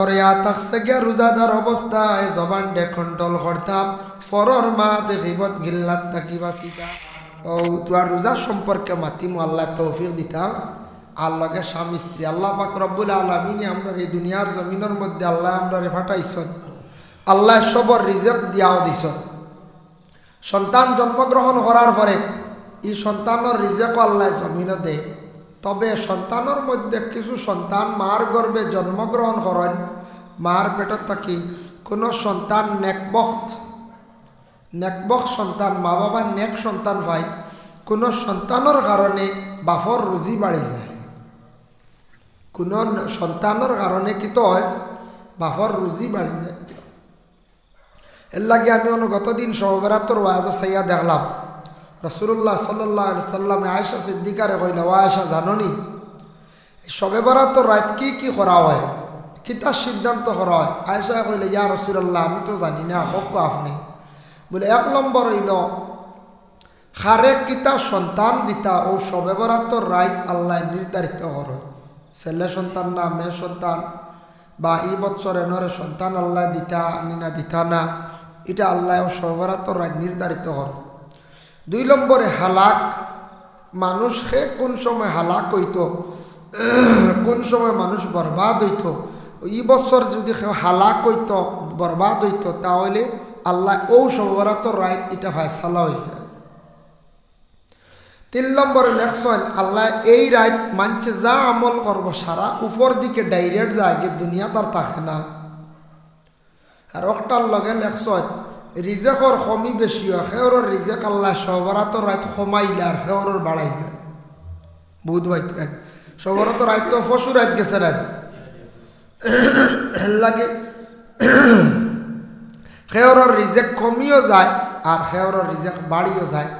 রোজাদার অবস্থায় জবানটা কন্ট্রোল করতাম, ফরর মা দেখিবত গিল্লাত থাকি বাঁচিতা। ও তোর রোজা সম্পর্কে মাতিমু, আল্লাহ তৌফিক দিতাম। আল্লাহকে স্বামী স্ত্রী আল্লাহ পাক রব্বুল আলামিন আমরা এই দুনিয়ার জমিনের মধ্যে আল্লাহ আমরা ফাটাইছেন, আল্লাহ সবর রিজেক দিয়াও দিছেন। সন্তান জন্মগ্রহণ করার পরে এই সন্তানের রিজেক আল্লাহ জমিনে দেয়। তবে সন্তানের মধ্যে কিছু সন্তান মার গর্ভে জন্মগ্রহণ করেন, মার পেটত থাকি কোনো সন্তান নেকবখ সন্তান, মা বাবা নেক সন্তান পায়। কোনো সন্তানের কারণে বাপর রুজি বাড়ি যায়, কোনো সন্তানের কারণে কি তো হয় বাপর রুজি বাড়ি যায়। এর লাগে আমি অনুগত দিন সহবেরাতর ওয়াজ সাইয়া দেখলাম রাসূলুল্লাহ সাল্লাল্লাহু আলাইহি সাল্লামে আয়েশা সিদ্দিকারে কইলা, ও আয়েশা জাননি সবে বরাতর রাত কি কি করা হয়, কিতা সিদ্ধান্ত করা হয়? আয়েশা কইলে, ইয়া রাসূলুল্লাহ আমি তো জানি না, হোক আপনি। বলে 1 নম্বর হইল খারে কিতা সন্তান দিতা ও সবে বরাতর রাত আল্লাহ নির্ধারিত করে, ছেলে সন্তান না মেয়ে সন্তান, বা এই বছরে নরে সন্তান আল্লাহ দিতা না দিতা না, এটা আল্লাহ সবে বরাতর রাত নির্ধারিত করে। 2 নম্বরে হালাক, মানুষকে কোন সময় হালাক হইত, কোন সময় মানুষ বরবাদ হইত। এই বছর যদি হালাক হইত বরবাদ হইত তাহলে আল্লাহ ও সবরাতর রাত এটা ফয়সালা হয়েছে। 3 নম্বরে লেখছেন আল্লাহ এই রাত মানছে যা আমল করব সারা উপর দিকে ডাইরেক্ট যায়, দুনিয়া তার থাকে না। আর একটার লগে লেখছেন রিজেকর কমি বেশি হয়, সেওর রিজেক আল্লাহ সবরাতর রাত কমাইলে আর সেওর বাড়াইলে। বুধ ভাই সবরাতর রাত তো ফসু রাত গেছে রাত লাগে, সেওর রিজেক কমিও যায় আর সেওর রিজেক বাড়িও যায়।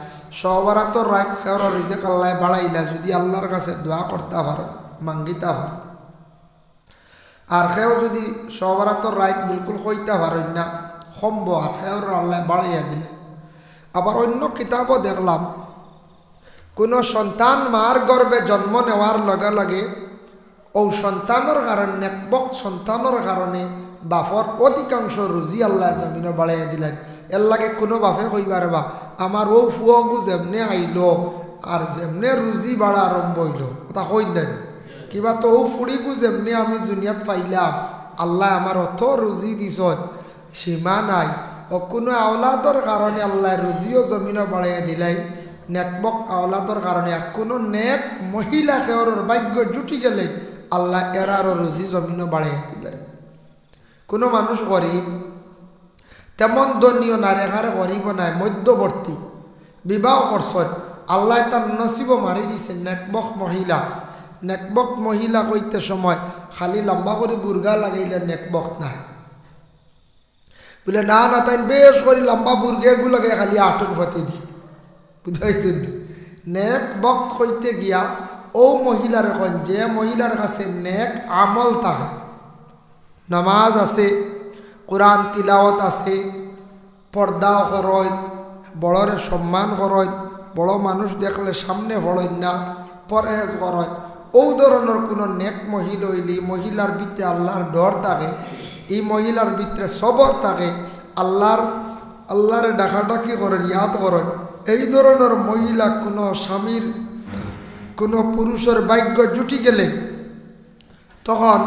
সবরাতর রাত সেওর রিজেক আল্লাহ বাড়াইলা যদি আল্লাহর কাছে দোয়া করতে পারো, মাঙ্গিতা পারো। আর সেও যদি সবরাতর রাত বিলকুল কইতে পারেন না সম্ভ, আর সেওর আল্লাহ বাড়াইয়া দিলে। আবার অন্য কিতাবও দেখলাম কোনো সন্তান মার গর্ভে জন্ম নেওয়ার লগে লগে ও সন্তানের কারণে নেকবক সন্তানের কারণে বাপর অধিকাংশ রুজি আল্লাহ জমিনে বাড়াইয়া দিলেন। এর লাগে কোনো বাপে কইবার বা আমার ও ফুয়গু যেমনে আইল আর যেমনে রুজি বাড়া আরম্ভ হইল ওটা কই দেন কিবা, তো ও ফুড়িগু যেমনি আমি দুনিয়াত পাইলাম আল্লাহ আমার অত রুজি দিছ সীমা নাই। ও কোনো আওলাদর কারণে আল্লাহ রুজিও জমিনে বাড়াইয়া দিলাই, নেকবক আওলাদর কারণে কোনো নেক মহিলাকে ওর ভাগ্য জুটি গেলে আল্লাহ এরারও রুজি জমিনও বাড়াইয়া দিলেন। কোনো মানুষ গরিব তেমন ধনীয় না, রেখার গরিব নাই, মধ্যবর্তী বিবাহ করছেন, আল্লাহ তার নসিবও মারি দিছে নেকবক মহিলা। নেকবক মহিলা কইতে সময় খালি লম্বা করে বুর্গা লাগাইলে নেকবক নাই, বলে না না তাই বেশ করে লম্বা বুর্গেগুলোকে খালি আটক হতে দি, বুঝাইছেন? নেক বক্ত কইতে গিয়া ও মহিলার এখন যে মহিলার কাছে নেক আমল থাকে, নামাজ আছে, কোরআন তিলাওয়াত আছে, পর্দাও করয়, বড়রে সম্মান করয়, বড় মানুষ দেখলে সামনে পড়েন না, পরহেজ করয়, ও ধরনের কোনো নেক মহিলা হইলি মহিলার ভিতরে আল্লাহর ডর থাকে, এই মহিলার ভিতরে সবর থাকে, আল্লাহর ডাকাডাকি করেন, ইয়াদ করেন। এই ধরনের মহিলা কোনো স্বামীর কোনো পুরুষের ভাগ্য জুটি গেলে তখন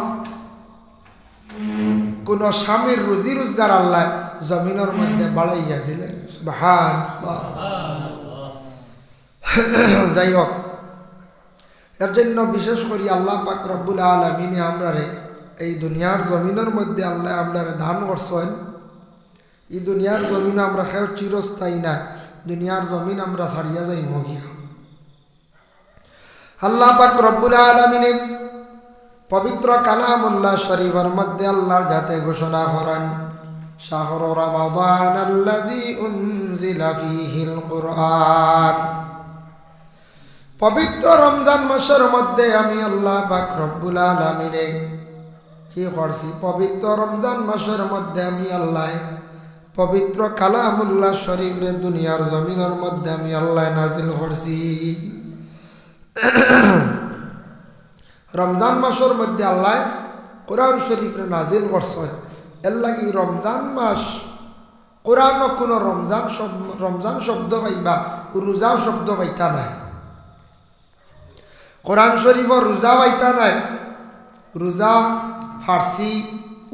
কোনো স্বামীর রুজি রোজগার আল্লাহ জমিনের মধ্যে বাড়াইয়া দিলেন। সুবহানাল্লাহ। যাই হোক, এর জন্য বিশেষ করে আল্লাহ পাক রব্বুল আলামিন আমরারে এই দুনিয়ার জমিনের মধ্যে আল্লাহ আমরারে দান করছেন। এই দুনিয়ার জমিন আমরা খেয়ে চিরস্থায়ী না, দুনিয়ার জমিন আমরা ছাড়িয়া যাই মহিয়া। আল্লাহ পাক রব্বুল আলামিন পবিত্র কালামুল্লাহ শরীফের মধ্যে আল্লাহর যাতে ঘোষণা করেন, শাহরু রমাদানাল্লাযী উনজিলা ফীহিল কুরআন, পবিত্র রমজান মাসের মধ্যে আমি আল্লাহ পাক রব্বুল আলামিন কি করছি, পবিত্র রমজান মাসের মধ্যে আমি আল্লাহ পবিত্র কালামুল্লাহ শরীফের দুনিয়ার জমিনের মধ্যে আমি আল্লাহ নাজিল করছি। রমজান মাসের মধ্যে আল্লাহ কোরআন শরীফে নাজিল করছেন এর লাগি রমজান মাস কোরআন কোনো রমজান শব্দ পাইবা রোজা শব্দ পাইতা নাই কোরআন শরীফর রোজা পাইতা নাই রোজা ফার্সি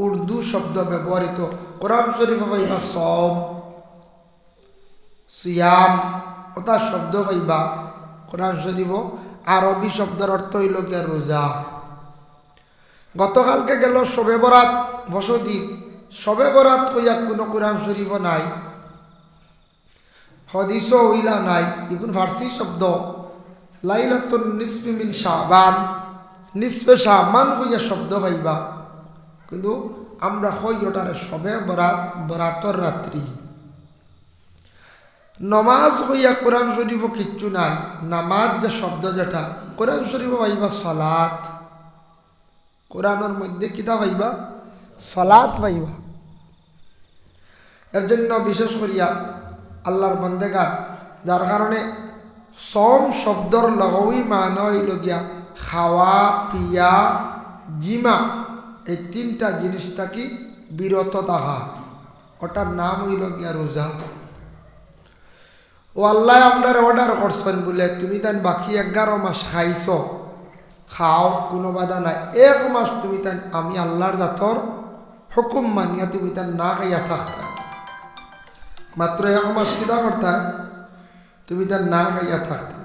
উর্দু শব্দ ব্যবহৃত কোরআন শরীফে পাইবা সম সিয়াম ওটা শব্দ পাইবা কোরআন শরীফ আরবি শব্দের অর্থ হইল গিয়া রোজা গতকালকে গেল শবে বরাত বসতি শবে বরাত কইয়া কোনো কোরআন শরীফ নাই হাদিসও হইলা নাই এগুন ফার্সি শব্দ লাইলাতুন নিসফি মিন শাবান নিসফে শাবান কইয়া শব্দ পাইবা কিন্তু আমরা হই ওটারে শবে বরাত বরাতর রাত্রি নমাজ কইয়া কোরআন শরীফ কিচ্ছু নাই নামাজ যে শব্দ যেটা কোরআন শরীফ পাইবা সালাত কোরআনের মধ্যে কিতা পাইবা সালাত পাইবা এর জন্য বিশেষ করিয়া আল্লাহর বন্দেগার যার কারণে সম শব্দর লগই মানে হইল গিয়া খাওয়া পিয়া জিমা এই তিনটা জিনিস থাকি বিরত থাকা ওটার নাম হইল গিয়া রোজা ও আল্লাহ আপনার অর্ডার করছেন বলে তুমি তাই বাকি 11 মাস খাইছ খাও কোনো বাধা নাই 1 মাস তুমি তাই আমি আল্লাহর জাতর হুকুম মানিয়া তুমি তাই না খাইয়া থাকতা মাত্র 1 মাস কিতা করতা তুমি তাই না খাইয়া থাকতা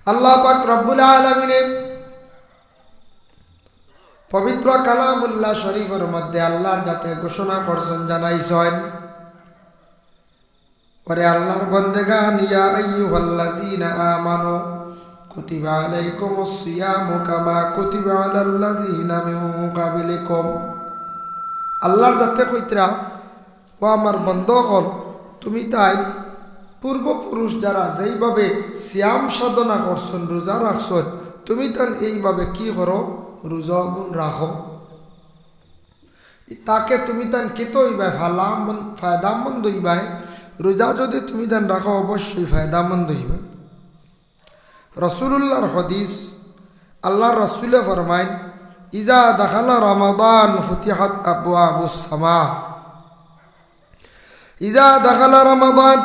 আল্লাহ পাক রব্বুল আলামিনে পবিত্র কালামুল্লাহ শরীফের মধ্যে আল্লাহর যাতে ঘোষণা করছেন জানাইছেন ওরে আল্লাহর বান্দাগান ইয়া আইয়ুহাল্লাযীনা আমানু কুতিবা আলাইকুমুস সিয়ামু কামা কুতিবা আলাল্লাযীনা মিন ক্বাবলিকুম আল্লাহর যাতে কইতরা ও আমার বন্ধুগণ তুমি তাই পূর্বপুরুষ যারা যেইভাবে সিয়াম সাধনা করছেন রোজা রাখছেন তুমি তাই এইভাবে কি করো রোজা গুণ রাখো তাকে তুমি তাই কিতো হইবাই ফায়দামন্দ হইবাই রোজা যদি তুমি তাই রাখো অবশ্যই ফায়দামন্দ হইবাই রসুলুল্লাহর হাদিস আল্লাহর রসুলে ফরমাইন ইজা দাখালা রমাদান ফুতিহাত আবওয়াবুস সামা ইজা দাখালা রমাদান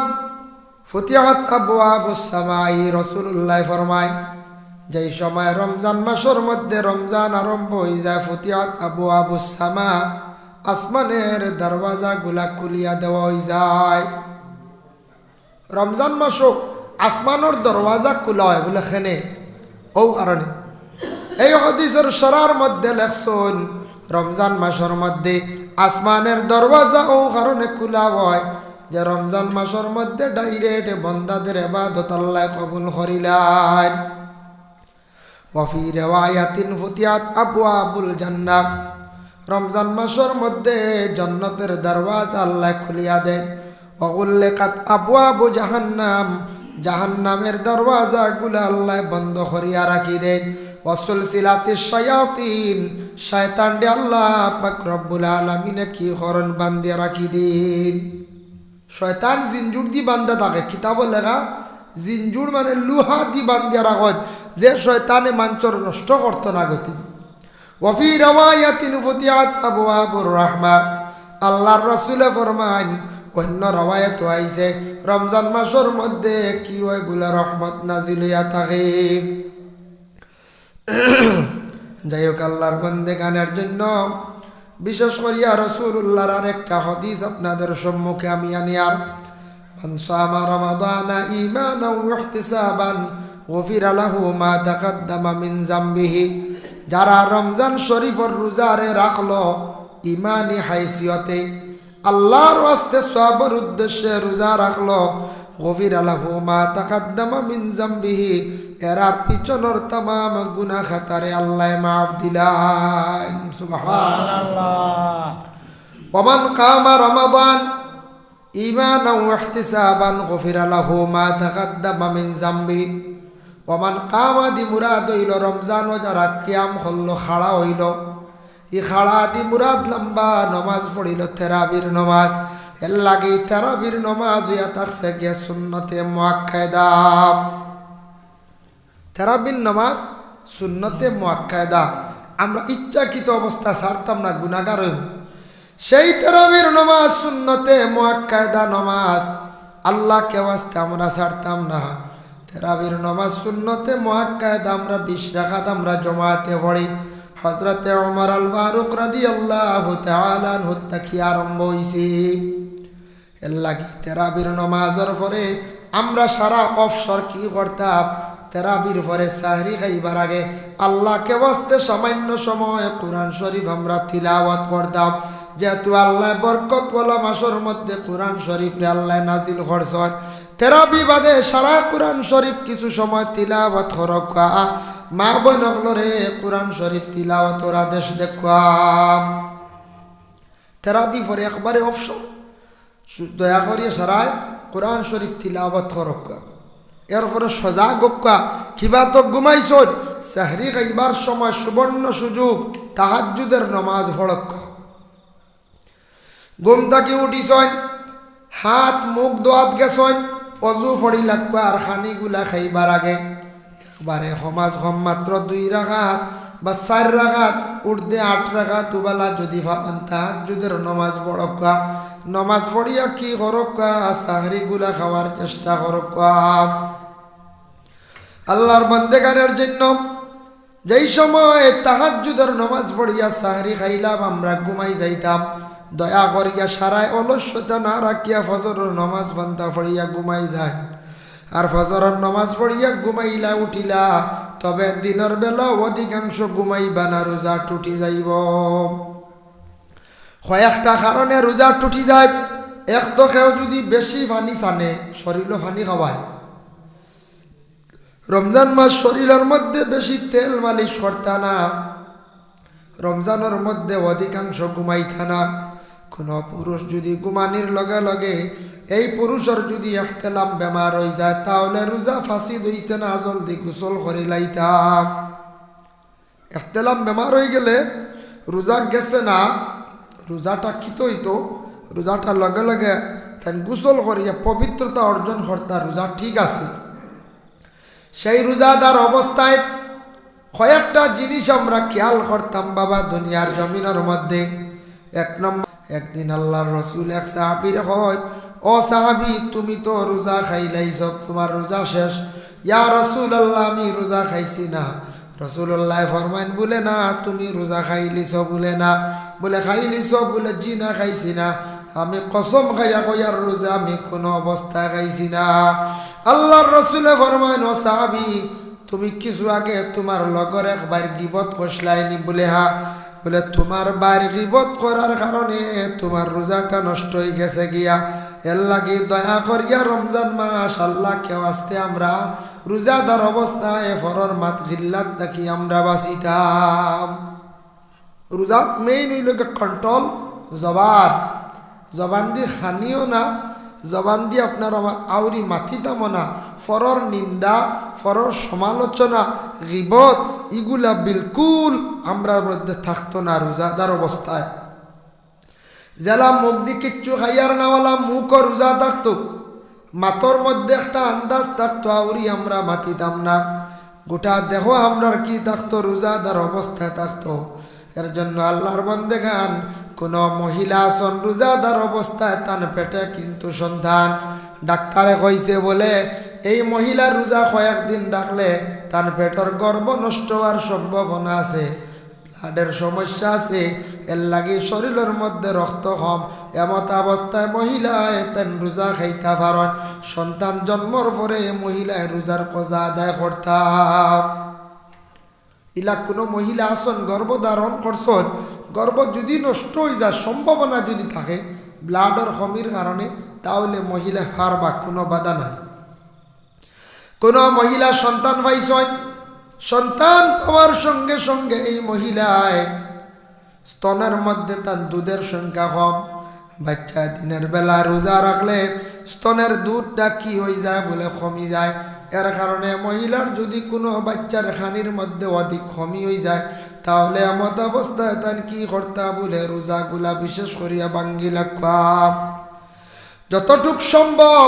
ফুতিহাত আবওয়াবুস সামা রসুলুল্লাহ ফরমাইন যেই সময় রমজান মাসের মধ্যে রমজান আরম্ভ হয়ে যায় ফুতিহাত আবওয়াবুস সামা আসমানের দরওয়াজা গুলা খুলিয়া দেওয়া হয়ে যায় রমজান মাসও আসমানোর দরওয়াজা খোলা হয় বলে খেনে ও কারণে এই হাদিসের সরার মধ্যে লেখছেন রমজান মাসের মধ্যে আসমানের দরওয়াজা ও কারণে খোলা হয় যে রমজান মাসের মধ্যে ডাইরেক্ট বন্দাদের ইবাদত আল্লাহ কবুল করিলেন ওয়াফি রিওয়ায়াতিন ফুতিহাত আবওয়াবুল জান্নাহ রমজান মাসের মধ্যে জান্নাতের দরওয়াজা আল্লাহ খুলিয়া দেন ওয়াগুল্লিকাত আবওয়াবু জাহান্নাম জাহান্নামের দরওয়াজা গুলা আল্লাহ বন্ধ করিয়া রাখি দেন ওয়াসুলসিলাতিশ শায়াতিন শয়তান দে আল্লাহ পাক রব্বুল আলামিনে কি করন বান্দিয়া রাখি দেন শয়তান জিনজুর দি বান্ধা থাকে কিতাবে লেখা জিনজুর মানে লোহা দি বান্ধিয়া রাখেন যে শয়তানে মাঞ্চর নষ্ট করত না গতি ওয়াফি রিওয়ায়াতিন ফুতিহাত আবওয়াবুর রাহমা আল্লাহর রাসূলে ফরমান অন্য রওয়ায়াত আইছে রমজান মাসের মধ্যে কি হয় গুলা রহমত নাজিল হইয়া থাকে যাই হোক আল্লাহর বান্দাগানের জন্য বিশেষ করিয়া রাসূলুল্লাহর আরেকটা হাদিস আপনাদের সম্মুখে আমি আনিয়ার মান সামা রমাদানা ঈমানান ওয়া ইহতিসাবান গফিরা লাহু মা তাকাদ্দামা মিন যামবিহি যারা রমজান শরীফের রোজারে রাখলো ঈমানি হাইসিয়তে আল্লাহর ওয়াস্তে সওয়াবের উদ্দেশ্যে রোজা রাখলো গফিরা লাহু মা তাকাদ্দামা মিন যামবিহি এর পিছনের तमाम গুনাহ খাতারে আল্লাহ মাফ দিলেন সুবহানাল্লাহ ওমান কামা রমাদান ঈমানান ওয়া ইহতিসাবান গফিরা লাহু মা তাকাদ্দামা মিন যামবি ওমান কামা দি মুরাদ হইল রমজান ও যারা কিয়াম হলো খাড়া হইল ই খাড়া দি মুরাদ লম্বা নমাজ পড়িল তারাবির নমাজ এর লাগি তারাবির নমাজ হইয়া তারসে গিয়া সুন্নতে মুআক্কাদা তারাবির নমাজ সুন্নতে মুআক্কাদা আমরা ইচ্ছাকৃত অবস্থা ছাড়তাম না, গুনাহগার হইব। সেই তারাবির নামাজ সুন্নতে মুআক্কাদা নামাজ আল্লাহকে ওয়াস্তে আমরা ছাড়তাম না। তারাবির নামাজ সুন্নতে মুআক্কাদা আমরা 20 রাকাত আমরা জমাতে পড়ি। হযরতে ওমর আল ফারুক রাদিয়াল্লাহু তাআলা আনহু থেকে আরম্ভ হইছে। এর লাগি তারাবির নামাজের পরে আমরা সারা অবসর কি করতাম, তারাবির পরে সাহরি খাইবার আগে আল্লাহকে ওয়াস্তে সামান্য সময় কোরআন শরীফ আমরা তিলাওয়াত করতাম। যেহেতু আল্লাহ বরকতওয়ালা মাসের মধ্যে কোরআন শরীফ আল্লাহ নাজিল করছেন, তেরাবি বাদে সারা কোরআন শরীফ কিছু সময় তিলাওয়াত করকা। মা বোনগুলোরে কোরআন শরীফ তিলাওয়াতের আদেশ দেখুয়াম। তেরাবি পরে একবারে অবসর, দয়া করিয়া সারায় কোরআন শরীফ তিলাওয়াত করকা। এরপরে সজাগ হক্কা, কিবা তো ঘুমাইছ, সাহরি খাইবার সময় সুবর্ণ সুযোগ, তাহাজ্জুদের নামাজ পড়ক্কা। ঘুম থাকি উঠিছন, হাত মুখ দোয়াত গেছন, অজু ফড়ি লাগবা। আর খানিগুলা খাইবার আগে একবারে সমাজ কম মাত্র 2 রাকাত বা 4 রাকাত, উর্দে 8 রাকাত দুবেলা যদি ভাবেন তাহাজ্জুদের নামাজ পড়ক্কা। নামাজ পড়িয়া কি করক্কা, সাহরিগুলা খাওয়ার চেষ্টা করক্কা। আল্লাহর বান্দেগানের জন্য যেই সময় তাহাজ্জুদের নামাজ পড়িয়া সাহরি খাইলাম আমরা ঘুমাই যাইতাম, দয়া করিয়া সারায় অলস্যতা না রাখিয়া ফজরের নামাজ বান্দা পড়িয়া ঘুমাই যায়। আর ফজরের নামাজ পড়িয়া ঘুমাইলা উঠিলা, তবে দিনের বেলা অধিকাংশ ঘুমাইবা না, রোজা টুটি যাইব। কয়েকটা কারণে রোজা টুটি যায়। এক তো কেউ যদি বেশি পানি চানে, শরীরও পানি খাওয়ায়। রমজান মাস শরীরের মধ্যে বেশি তেল মালিশ করতা না, রমজানের মধ্যে অধিকাংশ ঘুমাইতা না। কোনো পুরুষ যদি ঘুমানির লগে লগে এই পুরুষের যদি ইখতিলাম বেমার হয়ে যায়, তাহলে রোজা ফাঁসি হইছে না, জলদি গোসল করে লাইতাম। ইখতিলাম বেমার হয়ে গেলে রোজা গেছে না, রোজাটা কিত হইতো, রোজাটা লগে লগে তাই গোসল করিয়া পবিত্রতা অর্জন করতা, রোজা ঠিক আছে। সেই রোজাদার অবস্থায় কয়েকটা জিনিস আমরা খেয়াল করতাম বাবা দুনিয়ার জমিনের মধ্যে। 1 নম্বর, একদিন আল্লাহর রসুল এক সাহাবীর হয়, ও সাহাবী তুমি তো রোজা খাইলাইছ, তোমার রোজা শেষ। ইয়া রাসূলুল্লাহ আমি রোজা খাইছি না। রাসূলুল্লাহ ফরমাইন, বলে না তুমি রোজা খাইলিছ, বলে না, বলে খাইলিছ, বলে জি না খাইছি না। আমি কসম খাইয়া কইয়ার রোজা আমি কোনো অবস্থায় খাইছি না। আল্লাহর রসুলে ফরমাইন, ও সাহাবী তুমি কিছু আগে তোমার লগর একবার গিবত করছিলাইনি, বলে হা, বলে তোমার বার গিবত করার কারণে তোমার রোজাটা নষ্ট হয়ে গেছে গিয়া। এর লাগি দয়া করিয়া রমজান মাস আল্লাহকে ওয়াস্তে আমরা রোজাদার অবস্থায় ফরর মাত গিল্লাত দেখি আমরা বাঁচিতাম। রোজাত মেইন হইল কন্ট্রোল জবান, জবান দিয়ে খানিও না, জবান দিয়ে আপনার আমার আউরি মাথিতামো না। ফরর নিন্দা, ফরর সমালোচনা, গিবত এগুলা বিলকুল আমরার মধ্যে থাকতো না রোজাদার অবস্থায়। জেলা মুখ দিয়ে কিচ্ছু খাইয়ার নাওয়ালা মুখ রোজা থাকতো, মাতর মধ্যে একটা আন্দাজ থাকতো, আউরি আমরা মাতিতাম না। গোটা দেহ আমরার কি থাকতো, রোজাদার অবস্থায় থাকতো। এর জন্য আল্লাহর বান্দেগান, কোন মহিলা আসন রোজাদার অবস্থায় তান পেটে কিন্তু সন্তান, ডাক্তারে কইছে বলে এই মহিলা রোজা কয়েকদিন রাখলে তার পেটের গর্ভ নষ্ট হওয়ার সম্ভাবনা আছে, ব্লাডের সমস্যা আছে। এর লাগি শরীরের মধ্যে রক্ত কম, এমত অবস্থায় মহিলায় তেন রোজা খাইতে পারেন। সন্তান জন্মর পরে মহিলায় রোজার কজা আদায় করতাম। ইলা কোনো মহিলা আসন গর্ভধারণ করছেন, গর্ভ যদি নষ্ট হয়ে যায়, সম্ভাবনা যদি থাকে ব্লাডের কমির কারণে, তাহলে মহিলা হারবা, কোনো বাধা নাই। কোনো মহিলা সন্তান পাইছেন, সন্তান পাওয়ার সঙ্গে সঙ্গে এই মহিলায় স্তনের মধ্যে তার দুধের সংখ্যা কম। বাচ্চা দিনের বেলা রোজা রাখলে স্তনের দুধটা কি হয়ে যায় বলে কমি যায়। এর কারণে মহিলার যদি কোনো বাচ্চার খানির মধ্যে অধিক কমি হয়ে যায়, তাহলে এমত অবস্থায় তার কি করতা বলে রোজাগুলা বিশেষ করিয়া ভাঙ্গি লাগবা। যতটুক সম্ভব,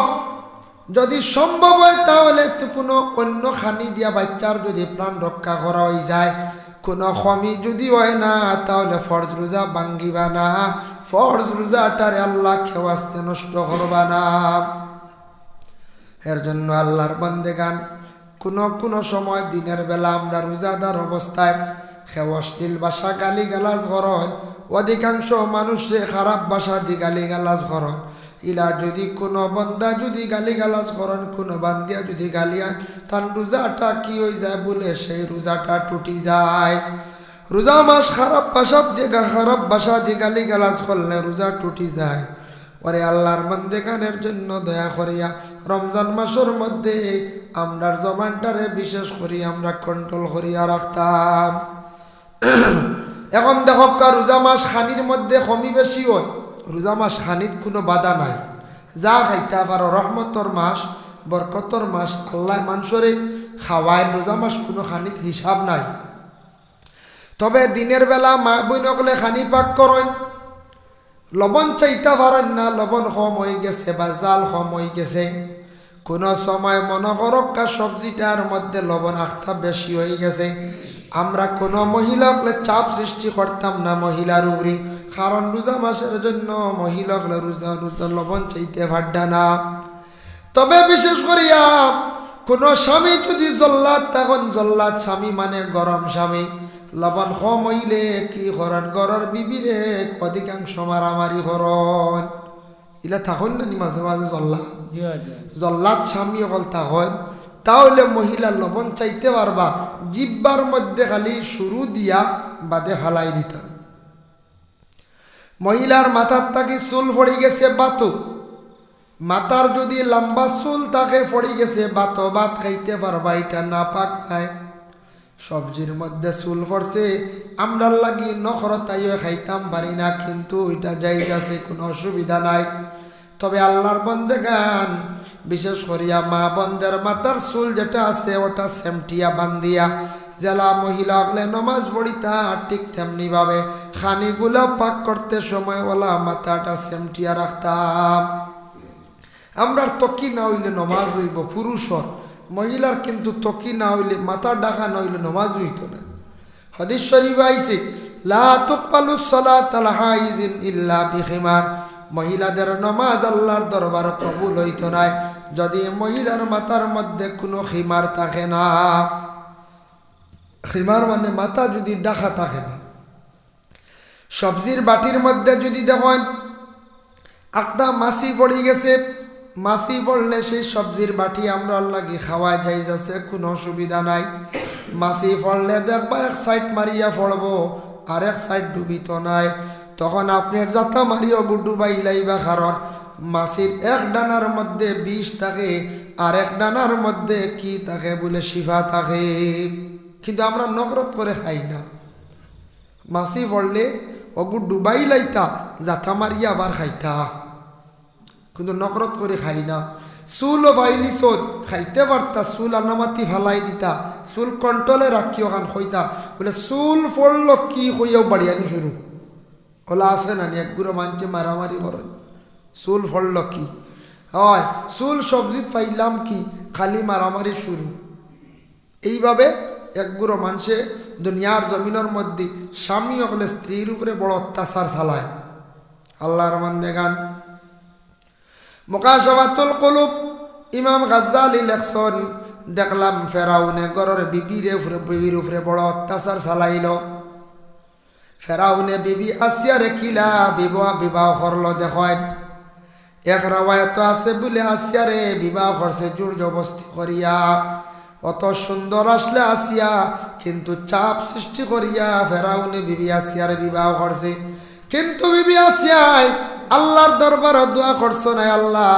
যদি সম্ভব হয় তাহলে তো কোনো অন্য খানি দিয়া বাচ্চার যদি প্রাণ রক্ষা করা হয়ে যায়, কোনো খমি যদি হয় না তাহলে ফরজ রোজা ভাঙ্গিবা না, ফরজ রোজাটারে আল্লাহ খেওয়াস্তে নষ্ট করবা না। এর জন্য আল্লাহর বান্দেগান কোনো সময় দিনের বেলা আমরা রোজাদার অবস্থায় খেওয়াশলীল ভাষা গালি গালাজ করন, অধিকাংশ মানুষে খারাপ ভাষা দি গালি গালাজ করন। ইলা যদি কোনো বন্দা যদি গালি গালাজ করেন, কোনো বান্দিয়া যদি গালিয়ান, তার রোজাটা কি হয়ে যায় বলে সেই রোজাটা টুটি যায়। রোজা মাস খারাপ ভাষা দিয়ে গালি গালাজ করলে রোজা টুটি যায়। ওরে আল্লাহর বান্দেগানের জন্য দয়া করিয়া রমজান মাসের মধ্যে আমরার জবানটারে বিশেষ করি আমরা কন্ট্রোল করিয়া রাখতাম। এখন দেখো রোজা মাস খানির মধ্যে কমি বেশি হয়, রোজা মাস খানিত কোনো বাধা নাই, যা খাইতে পারো। রহমতর মাস, বরকতর মাস, আল্লাহ মানুষরে খাওয়ায়। রোজা মাস কোনো খানিত হিসাব নাই। তবে দিনের বেলা মা বই নকলে খানি পাক করেন, লবণ চাইতে পারেন না, লবণ কম হয়ে গেছে বা জাল কম হয়ে গেছে। কোনো সময় মনে করক্কা সবজিটার মধ্যে লবণ আখতা বেশি হয়ে গেছে, আমরা কোনো মহিলাকে চাপ সৃষ্টি করতাম না মহিলার উপরে, কারণ রোজা মাসের জন্য মহিলাকে রোজা লবণ চাইতে পারডা না। তবে বিশেষ করিয়া কোনো স্বামী যদি জল্লাদ, তখন জল্লাদ স্বামী মানে গরম স্বামী, লবণ কম হইলে কি করেন গরর বিবিরে অধিকাংশ মারামারি করেন। ইলা থাকুন না মাঝে মাঝে জল্লাদ স্বামী অকল থাকেন, তাহলে মহিলা লবণ চাইতে পারবা, জিব্বার মধ্যে খালি শুরু দিয়া বাদে হালাই দিতাম। মহিলার মাথার তাকে চুল পড়ে গেছে বাতো, মাথার যদি লম্বা চুল তাকে পড়ে গেছে বাতো, ভাত খাইতে পারবা, এটা না পাক নাই। সবজির মধ্যে চুল পড়ছে, আমরা লাগি নখর তাইও খাইতাম পারি না, কিন্তু ওইটা জায়েজ আছে, কোনো অসুবিধা নাই। তবে আল্লাহর বান্দেগান বিশেষ করিয়া মা বন্দের মাথার চুল যেটা আছে ওটা সেমটিয়া বান্দিয়া জেলা মহিলা হলে নমাজ পড়িতা, ঠিক তেমনি ভাবে খানিগুলা পাক করতে সময় ওলা মাথাটা সেমটিয়া রাখতাম। আমরা তকি না হইলে নমাজ হইব পুরুষর, মহিলার কিন্তু তকি না হইলে মাথা ডাকা না হইলে নমাজ হইত না। হাদিস শরীফ আইছে লা তুকবালুস সালাত আল হাইজিন ইল্লা বিখিমার, মহিলাদের নমাজ আল্লাহর দরবার কবুল হইত না যদি মহিলার মাথার মধ্যে কোনো খিমার থাকে না। খিমার মানে মাথা যদি ডাকা থাকে না। সবজির বাটির মধ্যে যদি দেখেন একটা মাছি পড়ে গেছে, মাছি পড়লে সেই সবজির বাটি আমরা লাগি খাওয়া যাই যাচ্ছে, কোনো অসুবিধা নাই। মাছি পড়লে দেখবা এক সাইড মারিয়া পড়বো আর এক সাইড ডুবিত নাই, তখন আপনার যাতা মারিও ডুবাই লাইবা, কারণ মাছির এক ডানার মধ্যে বিষ থাকে আর এক ডানার মধ্যে কি থাকে বলে শিফা থাকে। কিন্তু আমরা নকরত করে খাই না, মাছি পড়লে অবু ডুবাই লাইতা যাতা মারিয়া আবার খাইতা, কিন্তু নকরত করে খাই না। চুল বাইলি চোদ খাইতে পারতা, চুল আনামাতি ভালাই দিতা, চুল কন্ট্রোলে রাখিও কান হইতা বলে চুল পড়ল কি হইয়াও বাড়িয়ানি শুরু ওলা আছে না, একগুলো মানছে মারামারি করেন চুল পড়ল কি হয়, চুল সবজিত পাইলাম কি খালি মারামারি শুরু। এইভাবে একগুলো মানুষে দুনিয়ার জমিনের মধ্যে স্বামী হলে স্ত্রীর উপরে বড় অত্যাচার চালায়। আল্লাহর বান্দেগান মুকাশাফাতুল কুলুব ইমাম গাজ্জালি লেখছেন, দেখলাম ফেরাউনে গরের বিবির উপরে বড় অত্যাচার চালাইল। ফেরাউনে বিবি আসিয়ারে কিলা বিবাহ করল দেখেন। এক রাওয়ায়াত আছে বলে আসিয়ারে বিবাহ করছে জোর জবস্তি করিয়া, অত সুন্দর আসলে আসিয়া কিন্তু চাপ সৃষ্টি করিয়া ফেরাউনে বিবি আসিয়ারে বিবাহ করছে। কিন্তু বিবি আসিয়ায় আল্লাহর দরবারে দোয়া করছো না, আল্লাহ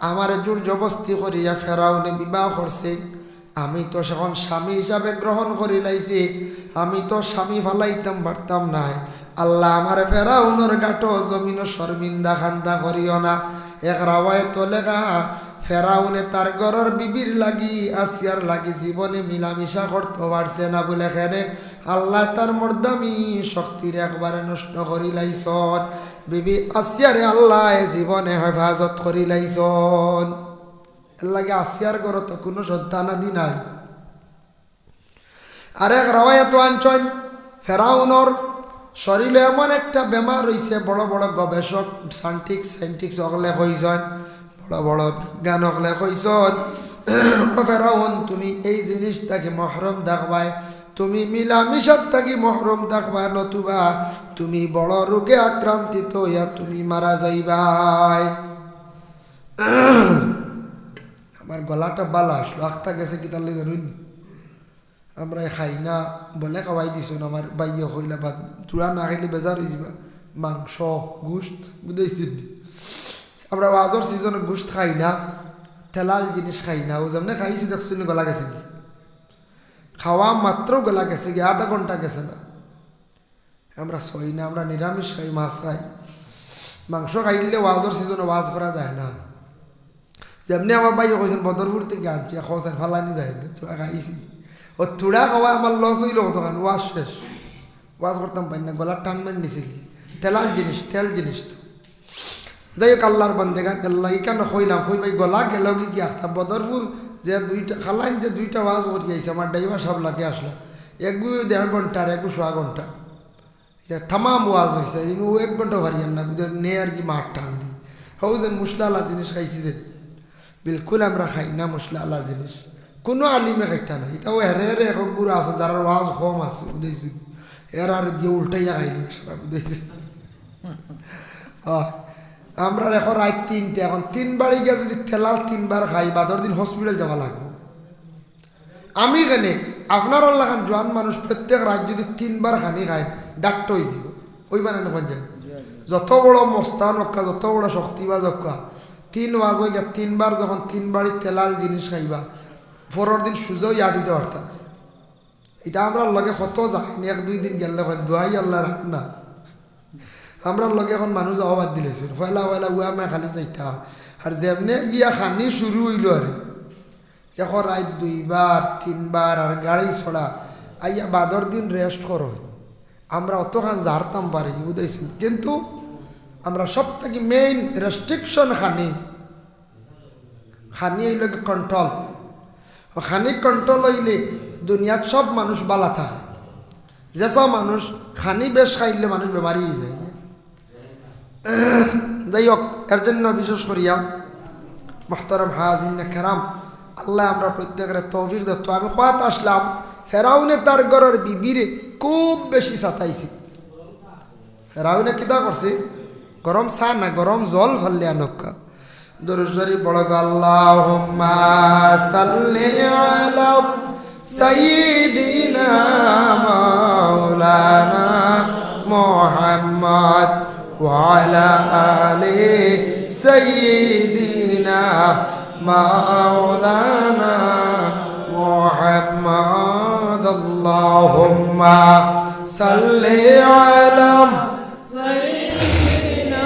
আমার জোর জবস্তি করিয়া ফেরাউনে বিবাহ করছে, আমি তো সেখন স্বামী হিসাবে গ্রহণ করি লাইছি, আমি তো স্বামী ফালাইতাম পারতাম না, আল্লাহ আমার ফেরাউনের গাটো জমিন শর্মিন্দা খান্দা করিও না। এক রাওয়ায়াত লেখা ফেরাউনে তার ঘরের বিবির লাগি আসিয়ার লাগি জীবনে মিলামিশা করতে পারছে না বলে খেনে আল্লাহ তার মর্দামি শক্তির একবারে নষ্ট করি লাইছন। বিবি আসিয়ারে আল্লাহ জীবনে হেফাজত করি লাইছন। এর লাগে আসিয়ার ঘরে তো কোনো সন্তানাদি নাই। আরেক রাওয়ায়াত আনছেন ফেরাউনর শরীরে এমন একটা বেমার রয়েছে, বড় বড় গবেষক সাইন্টিক্স অগলে কইছেন, বড় বড় বিজ্ঞান অগলে কইছেন, ফেরাউন তুমি এই জিনিসটাকে মহরম দেখবাই, তুমি মিলামিশার থাকি মহরম দেখবা, নতুবা তুমি বড় রোগে আক্রান্তিত হইয়া তুমি মারা যাইবাই। আমার গলাটা বালা আসলো, আখতা গেছে কি তাহলে জানুন, আমরা খাই না বলে খাওয়াই দিছুন। আমার বাইয়ে হইলা বা চূড়া না খাইলে বেজার হয়ে যাবা, মাংস গোস্ত বুঝেছেন। আমরা ওয়াজর সিজনে গোস্ত খাই না, তেলাল জিনিস খাই না। ও যেমন খাইছি দেখছেন গলা গেছে কি, খাওয়া মাত্র গলা গেছে কি, আধা ঘন্টা গেছে না। আমরা সই না, আমরা নিরামিষ খাই, মাছ খাই। মাংস খাইলে ওয়াজর সিজনে ওয়াজ করা যায় না। যেমনি আমার বাইয়ে কইছেন বদরপুর থেকে আনছি, খোঁজেন ফালানি যায় চূড়া খাইছি। ও চূড়া খাওয়া আমার লস হইল তখন, ওয়াজ শেষ, ওয়াজ করতাম পাই না, গলার টান মেন নিছে কি, তেলাল জিনিস, তেল জিনিস তো। যাই হোক আল্লাহর বন্দেগা আল্লাহ কেন কইলাম, কই ভাই গলা গেল কি আখতা বদরপুর যে দুইটা খালাইন যে দুইটা ওয়াজ করি আইছে, আমার ড্রাইভার সব লাগে আসলো, একগু 1.5 ঘন্টা আর একগু 1.5 ঘন্টা থামাম ওয়াজ হয়েছে। ও 1 ঘন্টা হারিয়ান না নে আর কি মাঠ টান দিই। হও যে মশলা আলা জিনিস খাইছি যে, বিলকুল আমরা খাই না মশলা আলা জিনিস, কোনো আলিমে খাইতা না। এটাও হেরে হেরে এখন বুড়া আছে, যারা ওয়াজ কম আছে বুঝেছি, এর আর দিয়ে উল্টাইয়া খাইনি সারা বুঝেছি। আমরা এখন রাত 3টে, এখন 3 বারে গিয়ে যদি তেলাল 3 বার খাই, বাদর দিন হসপিটাল যাওয়া লাগবে। আমি কেনে আপনার লাগান জোয়ান মানুষ প্রত্যেক রাত যদি 3 বার খানি খায় ডাক্তার হয়ে যাব, ওই বানানো কোন যায়। যত বড় মস্তান অক্কা, যত বড় শক্তিবাজ অক্কা, 3 ওয়াজ হয়ে গিয়া 3 বার যখন 3 বাড়ি তেলাল জিনিস খাইবা, পরের দিন সুযোগ আটিতে পারতাম। এটা আমরা লগে কত যায়নি, 1-2 দিন গেলে দোয়াই আল্লাহ রাখ না। আমরা লগে এখন মানুষ আবাদ দিলেছিল, পয়লা উয়া মা খালি যাইতা। আর যেমনে গিয়া খানি শুরু হইল, আর এখন রাত 2 বার 3 বার আর গাড়ি ছড়া আইয়া বাদর দিন রেস্ট করো। আমরা অতখান জারতাম পারি বুঝাইছি, কিন্তু আমরা সব থেকে মেইন রেস্ট্রিকশন খানি হইল কন্ট্রোল। খানি কন্ট্রোল হইলে দুনিয়ার সব মানুষ বালা থাকে। যেসব মানুষ খানি বেশ খাইলে মানুষ বেমারি হয়ে যায়। যাই হোক, এর জন্য বিশেষ করিয়া মুহতারাম হাজিন কেরাম, আল্লাহ আমরা প্রত্যেকের তৌফিক দত্ত। আমি খোয়াত আসলাম, ফেরাউনে তার ঘরের বিবিরে খুব বেশি সাতাইছে। ফেরাউনে কিতা করছে, গরম চা না গরম জল ফেললে আনক্কা দরুদ শরীফ বড় আল্লাহুম্মা সাল্লি আলা সাইয়্যিদিনা মাওলানা মুহাম্মদ ওয়া আলা আলি সাইয়্যিদিনা মাওলানা মুহাম্মদ আল্লাহুম্মা সাল্লি আলা সাইয়্যিদিনা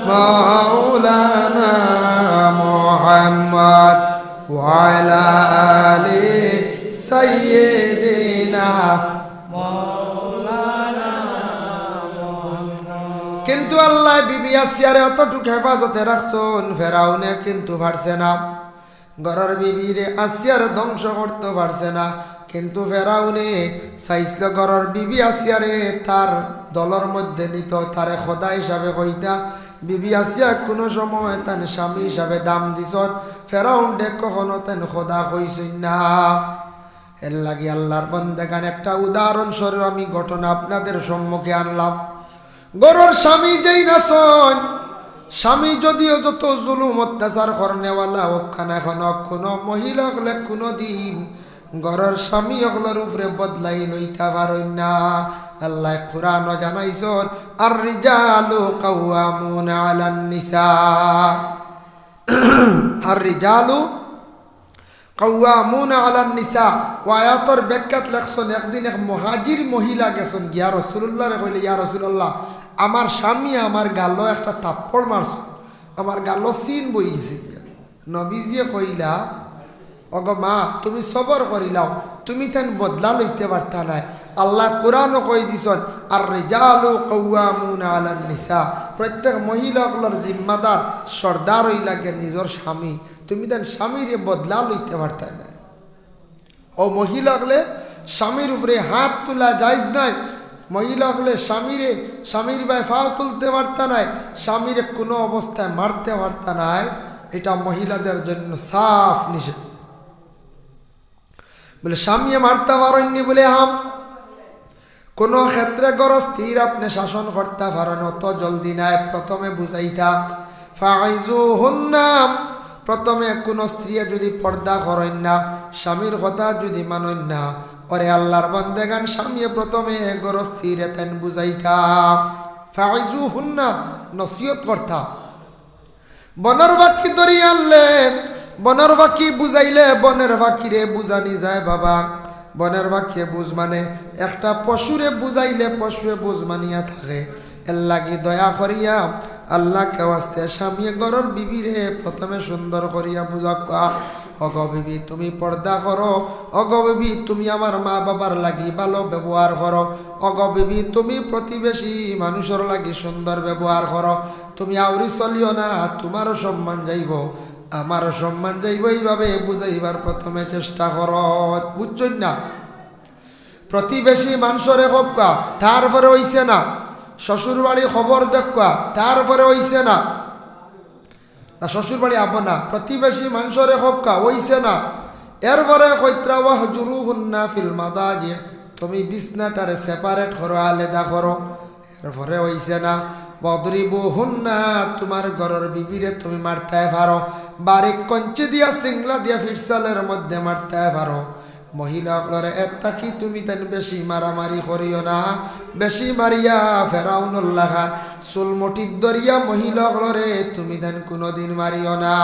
মাওলানা মুহাম্মদ ওয়া আলা আলি সাইয়্যিদিনা মাওলানা মুহাম্মদ। কিন্তু আল্লাহ বিবি আসিয়ারে অতটুকু হেফাজতে রাখছেন, ফেরাউনে কিন্তু পারছে না। ঘরের বিবিরে আসিয়ার ধ্বংস করতে পারছে না, কিন্তু ফেরাউনে চাইছিল ঘরের বিবি আসিয়ারে তার দলের মধ্যে নিত, তারে খোদা হিসাবে কইতা। বিবি আসিয়া কোনো সময় তার স্বামী হিসাবে দাম দিছন, ফেরাউন ডেক কখনো তেন খোদা কইছেন না। এর লাগে আল্লাহর বান্দাগান একটা উদাহরণস্বরূপ আমি ঘটনা আপনাদের সম্মুখে আনলাম। গরুর স্বামী যেই নাচন, স্বামী যদিও যত জুলুম অত্যাচার করনেওয়ালা ওখানে এখন কোনো মহিলা হলে কোনো দিন গরুর স্বামী হলের উপরে বদলাই লইতে পারেন না। আল্লাহ কুরআন জানাইছেন, আর রিজালু কাওয়ামুনা আলান নিসা, আর রিজালু কাওয়ামুনা আলান নিসা। আয়াতের ব্যাখ্যাত লেখছেন, একদিন এক মুহাজির মহিলা গেছেন গিয়া রাসূলুল্লাহরে কইলে, ইয়া রাসূলুল্লাহ, আমার স্বামী আমার গালো একটা থাপ্পড় মারছে, আমার গালো সিন বই গেছে। নবীজিয়ে কইলা, অগ মা তুমি সবর করিলাও, তুমি তেন বদলা লইতে পারতা নাই। আল্লাহ কোরআনও কই দিছন, আর রিজালু কাওয়ামুনা আলান নিসা, প্রত্যেক মহিলাগুলোর জিম্মাদার সর্দার হই লাগে নিজের স্বামী। তুমি তেন স্বামীরে বদলা লইতে পারতা না। ও মহিলাগুলো স্বামীর উপরে হাত তোলা জায়েজ নাই। মহিলা হলে স্বামীর ভাই ফাও তুলতে পারতা নাই, স্বামীর কোনো অবস্থায় মারতে পারতা নাই, এটা মহিলাদের জন্য সাফ নিষেধ। বলে স্বামী মারতে পারেননি বলে হাম কোনো ক্ষেত্রে গরস্থির আপনি শাসন করতে পারেন, অত জলদি নাই। প্রথমে বুঝাইতা ফাইজুহুন্না, প্রথমে কোনো স্ত্রী যদি পর্দা করেন না, স্বামীর কথা যদি মানেন না, ওরে আল্লাহর বান্দেগান স্বামী প্রথমে গরস্থির এতেন বুঝাইতা। ফাইজুহুন্না নসিহত করতা। বনের বাকি ধরিয়ে আনলে, বনের বাকি বুঝাইলে বনের বাকিরে বুঝানি যায় বাবা। বনের বাকি বুঝ মানে একটা পশুরে বুঝাইলে পশুরে বুঝ মানিয়া থাকে। এর লাগি দয়া করিয়া আল্লাহকে ওয়াস্তে স্বামী ঘরের বিবিরে প্রথমে সুন্দর করিয়া বুঝাকা, অগ বিবি তুমি পর্দা করো, অগ বিবি তুমি আমার মা বাবার লাগি ভালো ব্যবহার করো, অগ বিবি তুমি প্রতিবেশী মানুষের লাগি সুন্দর ব্যবহার করো, তুমি আউরি চলিও না, তোমারও সম্মান যাইব আমারও সম্মান যাইব, এইভাবে বুঝাইবার প্রথমে চেষ্টা করো। বুঝছেন না? প্রতিবেশী মানুষরে হকা তারপরে হইছে না, শ্বশুর বাড়ি খবর দেখা তারপরে হইছে না, শ্বশুর বাড়ি আব না, প্রতিবেশী মানুষরে হকা হইছে না, এরপরে কইত্রা ওয়াহজুরুহুন্না ফিল মাদাজি, তুমি বিছনাটারে সেপারেট করো, আলাদা করো, এরপরে হইছে না। বদরিবুহুন্না, তোমার ঘরের বিবিরে তুমি মারতে পারো, বারিক কঞ্চি দিয়া সিংলা দিয়া ফিটসালের মধ্যে মারতে পারো। মহিলাগুলোরে এত্তা কি তুমি তেন বেশি মারামারি করিও না, বেশি মারিয়া ফেরাউনুল্লাহ খান চুলমটির দরিয়া মহিলাগুলোরে তুমি তেন কোনোদিন মারিও না।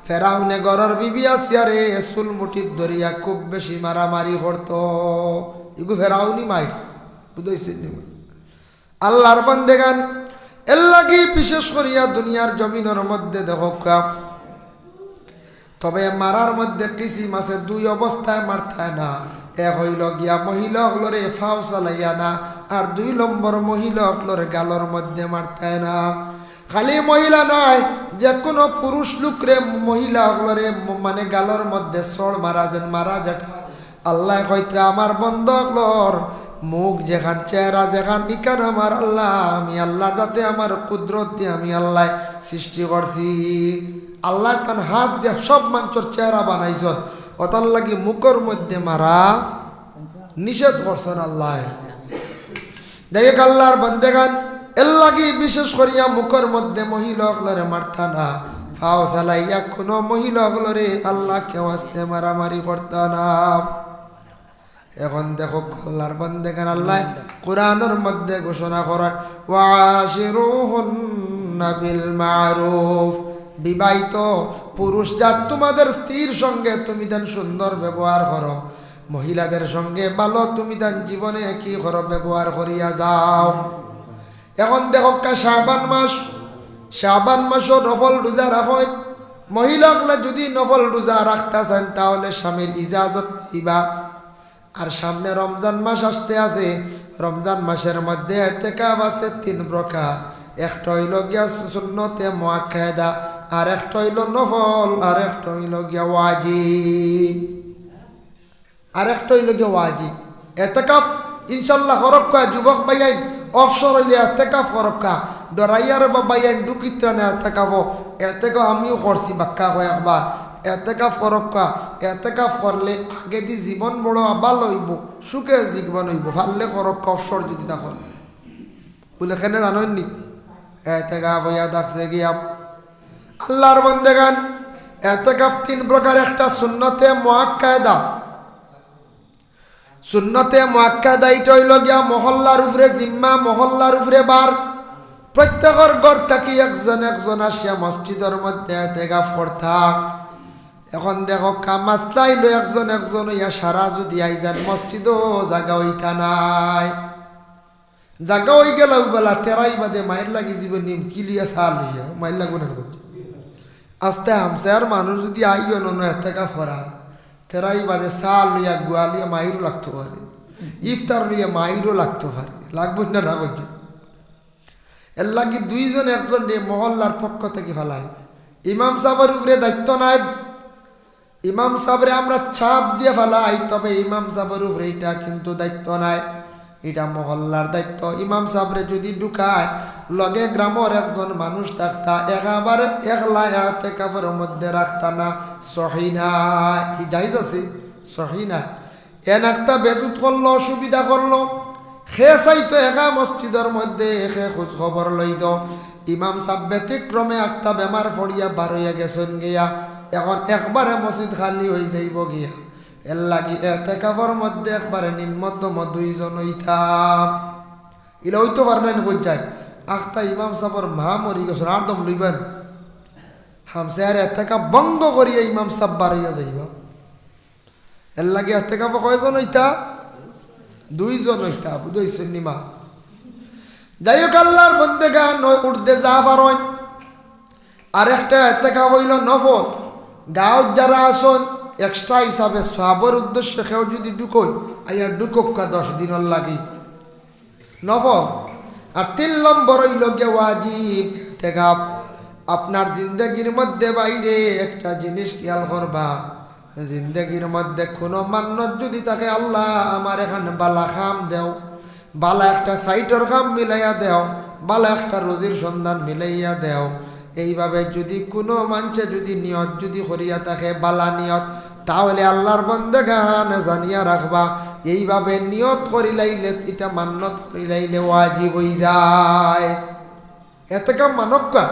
ফেরাউনে ঘরের বিবি আসিয়ারে চুলমটির দরিয়া খুব বেশি মারামারি করতো, এগু ফেরাউনি মাই বুঝাইছে। আল্লাহর বান্দেগান এর লাগি বিশেষ করিয়া দুনিয়ার জমিনের মধ্যে দেখো, তবে মারার মধ্যে কিসিম আছে, দুই অবস্থায় মারতায় না। এক হইল গিয়া মহিলা হলরে ফাও চালাইয়া না, আর 2 নম্বর মহিলা হলরে গালর মধ্যে মারতায় না। খালি মহিলা নয়, যে কোনো পুরুষ লোকরে মহিলা হলরে মানে গালর মধ্যে সর মারা যেন মারা যেটা আল্লাহ কইত্রা আমার বন্ধ হলর মুখ যেখান চেহারা যেখান ইকান আমার আল্লাহ, আমি আল্লাহ যাতে আমার কুদরত দিয়ে আমি আল্লাহ সৃষ্টি করছি। আল্লাহ তার হাত দিয়ে সব মানুষের চেহারা বানাইছ, ওটার লাগি মুখের মধ্যে মারা নিষেধ করছেন আল্লাহ। যাই হোক আল্লাহর বান্দেগান এর লাগি বিশেষ করিয়া মুখের মধ্যে মহিলা হলরে মারতা না, ফাও চালাইয়া কোনো মহিলা হলরে আল্লাহ কেউ আসতে মারামারি করতা না। এখন দেখো আল্লাহর বান্দেগান আল্লাহ কোরআনের মধ্যে ঘোষণা করেন ওয়াশিরুহুন্না বিল মারুফ, বিবাহিত পুরুষ জাত তোমাদের স্ত্রীর সঙ্গে তুমি দেন সুন্দর ব্যবহার করো, মহিলাদের সঙ্গে ভালো তুমি দেন জীবনে কি করো ব্যবহার করিয়া যাও। এখন দেখো শাবান মাসও নফল রোজা রাখো, মহিলাগুলা যদি নফল রোজা রাখতে চান তাহলে স্বামীর ইজাজত দিবা। আর সামনে রমজান মাস আসতে আছে, রমজান মাসের মধ্যে ইতিকাফ আছে 3 প্রকার, একটা হইল গিয়া সুন্নতে মুআক্কাদা, আর একটা হইল নফল, আর একটা হইল গিয়া ওয়াজিব, আর একটা হইল গিয়া ওয়াজিব। ইতিকাফ ইনশাআল্লাহ হরক্কা যুবক ভাইয়াই অবসর হইলে ইতিকাফ হরক্কা, ডরাইয়ার বা ভাইয়াই ডুকিত্রানে ইতিকাফ, ইতিকাফ আমিও করছি বাক্কা কয়েকবার। এতেকাফ করক্কা, এতেকাফ করলে আগে দি জীবন বড় ভালো হইব, সুখে জীবন হইব, ভাললে করক্কা অবসর যদি তখন বলে এখানে জানেননি এতেকাফ হইয়া দেখছে গিয়া আল্লাহর বান্দেগান। এতেকাফ 3 প্রকার, একটা সুন্নতে মুআক্কাদা। সুন্নতে মুআক্কাদা এটা হইল গিয়া মহল্লার উপরে জিম্মা, মহল্লার উপরে বার, প্রত্যেকের ঘর থাকি একজন একজন আসিয়া মসজিদের মধ্যে এতেকাফ করতাম। এখন দেখো মাসলাই লো একজন একজন ইয়া সারা যদি আইজান মসজিদও জাগা হইতা নাই, জাগা হয়ে গেল বেলা তেরাই বাদে মায়ের লাগি জীবন নিম কিলিয়া সাল হইয়া মায়ের লাগুনের করতে আস্তে হামসে আর মানুষ যদি আইও ন এতেকা ফরা তেরাই বাদে সাল লইয়া গুয়ালিয়া মাইরও লাগতে পারে, ইফতার লইয়া মাইরও লাগতে পারে, লাগবে না না বলছে। এর লাগি 2 জন একজন মহল্লার পক্ষ থেকে ফেলায়, ইমাম সাহেবের উপরে দায়িত্ব নাই, ইমাম সাহেবরে আমরা চাপ দিয়ে ফেলাই, তবে ইমাম সাহেবের উপরে এটা কিন্তু দায়িত্ব নাই, এটা মহল্লার দায়িত্ব। ইমাম সাহেবরে যদি ঢুকায় লগে গ্রামের একজন মানুষ থাকতা, একেবারে একলা এতেকাফের মধ্যে রাখতা না, সহি নাই। কি জায়েজ আছে? সহি নাই। এন একটা বেজুত করলো, অসুবিধা করলো, সে চাইতো একা মসজিদের মধ্যে সে খোঁজ খবর লইত। ইমাম সাহেব ব্যতিক্রমে একটা বেমার পড়িয়া বার হইয়া গেছেন গিয়া, এখন একবারে মসজিদ খালি হয়ে যাইব গিয়া, এর লাগি এতেকাফের মধ্যে একবারে নিম্নতম 2 জন হইতাম। ইলা হইতে পারলেন বুঝায় আখতা ইমাম সাহেবের মা মরি গেছেন, আর দম লইবেন হামসে আর এতেকাফ বন্ধ করিয়া ইমাম সাহেব বার হইয়া যাইব। এর লাগে এতেকাফ কয়জন হইতা? 2 জন হইতা, বুঝাইছেন নিমা। যাই হোক, আল্লাহর বন্দেগান উঠতে যা পারেন। আরেকটা এতেকাফ হইল নফল। গাঁৱত যারা আসন এক্সট্রা হিসাবে সওয়াবের উদ্দেশ্যে কেউ যদি ঢুকোই আইয়া ঢুকক 10 দিনের লাগি নফল। আর 3 নম্বর হইল গিয়ে ওয়াজিব এতেকাফ। আপনার জিন্দগির মধ্যে বাইরে একটা জিনিস খেয়াল করবা, জিন্দগির মধ্যে কোনো মান্নত যদি থাকে, আল্লাহ আমার এখানে বালা খাম দেও, বালা একটা সাইটের কাম মিলাইয়া দেও, বালা একটা রোজির সন্ধান মিলাইয়া দেও। এইভাবে যদি কোনো মানুষে যদি নিয়ত যদি করিয়া থাকে বালা নিয়ত, তাহলে আল্লাহর বন্দেগান জানিয়া রাখবা এইভাবে নিয়ত করিলাইলে, এটা মান্নত করিলাইলে ওয়াজিব হয়ে যায়। এতে কাম মানক্কা